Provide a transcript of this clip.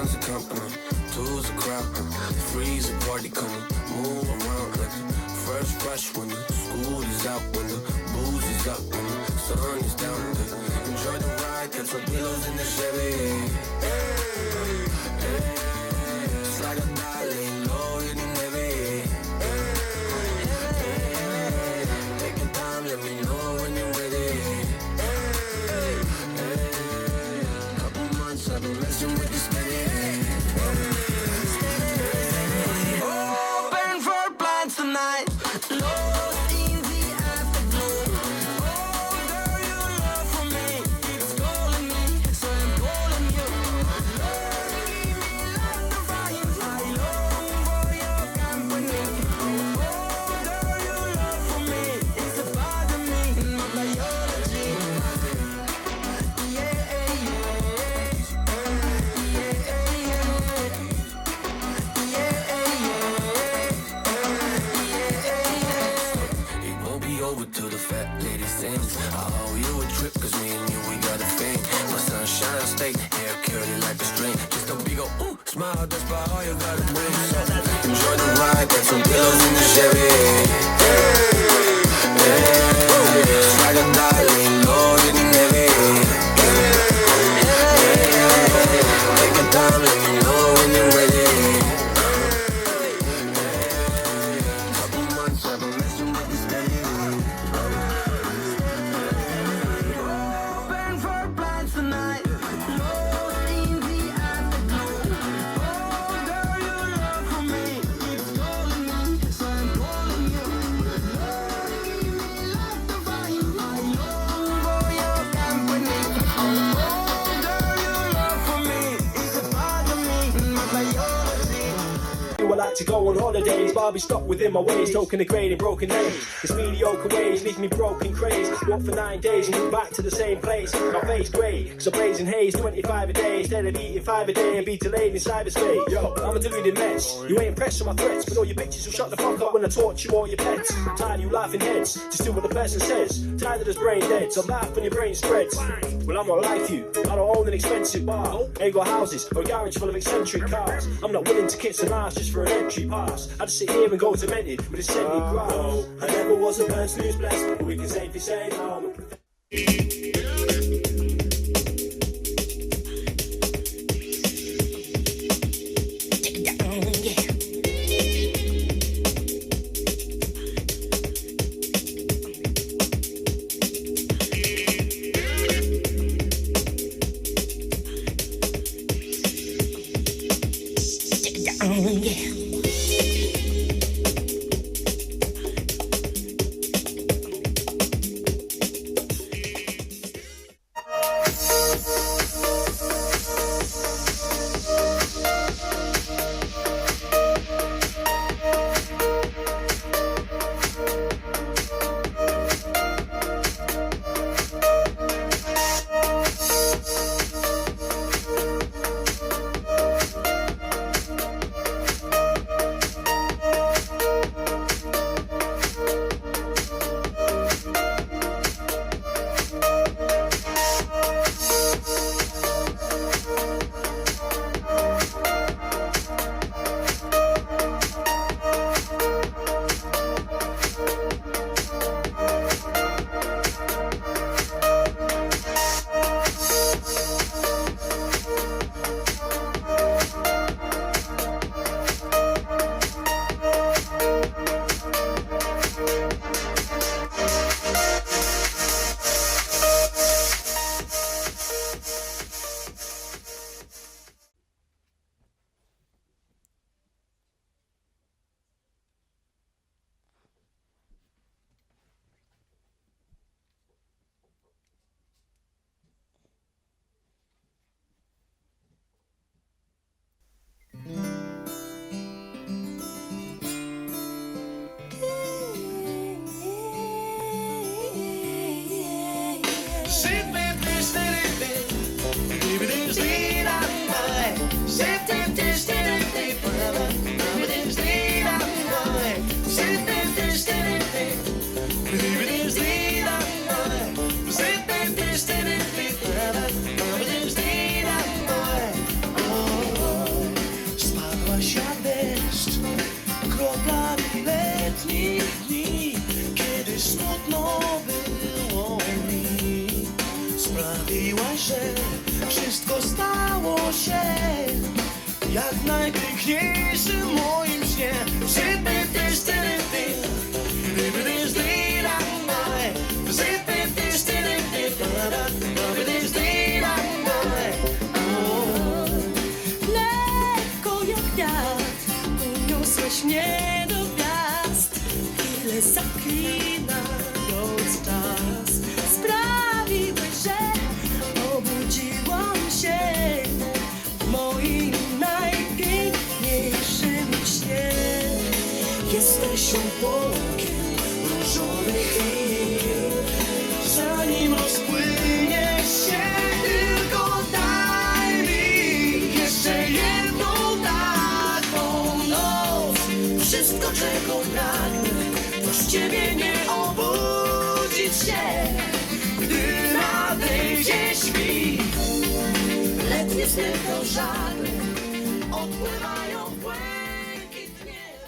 One's a compliment, two's a crap. Three's a party coming, move around like the first rush when the school is out, when the booze is up, when the sun is down. Enjoy the ride, get some pillows in the Chevy. It's like a darling, low hitting heavy. Take your time, let me know when you're ready. Couple months I've been messing with this steady. Open for plans tonight. Lost in the afterglow. Oh, girl, your love for me, it's calling me, so I'm calling you. Lord, give me like the fire. I long for your company. Oh, girl, your love for me, it's a part of me, my biology. Yeah, it won't be over till the fat lady sings. I'll owe you a trip, cause me and you, we got a thing. My sunshine state, hair curly like a string. Just a big ol' ooh, smile, that's about all you gotta bring. So enjoy the ride, got some pillows in the Chevy. It's like a darling, low hitting heavy. Take your time, let me know when you're ready. Couple months I've been messing with this lady. Open for plans tonight. Lost in the afterglow. Oh, girl, your love for me, it's calling me, so I'm calling you. Lord, give me like the fire. I long for your company. Oh, girl, your love for me, it's a part of me, my biology. I like to go on holidays, but I'll be stuck within my ways, token the grade in broken days. It's mediocre ways, leave me broken craze. Walk for 9 days and move back to the same place. My face grey, cause I'm blazing haze, 25 a day. Instead of eating 5 a day and be delayed in cyberspace. Yo, I'm a deluded mess. You ain't impressed with my threats, but all your bitches will shut the fuck up when I torch you or your pets. Tired of you laughing heads, just do what the person says. Tired of this brain dead, so laugh when your brain spreads. Well, I'm not like you, I don't own an expensive bar. Ain't got houses or a garage full of eccentric cars. I'm not willing to kiss an ass just for an entry pass. I just sit here and go demented with a semi-grass. No, I never was a person who's blessed, but we can safely say no. że wszystko stało się jak najpiękniejszy w moim śnie. Lekko jak wiatr uniosłeś mnie do gwiazd, chwilę zaklinając czas. Sprawiłeś, że obudziłam się w moim najpiękniejszym śnie. Jesteś obłokiem różowych chwil, zanim rozpłynie się. Tylko daj mi jeszcze jedną taką noc. Wszystko, czego pragnę, to z ciebie nie obudzić się, gdy nadejdzie świt. Letnie sny to żagle,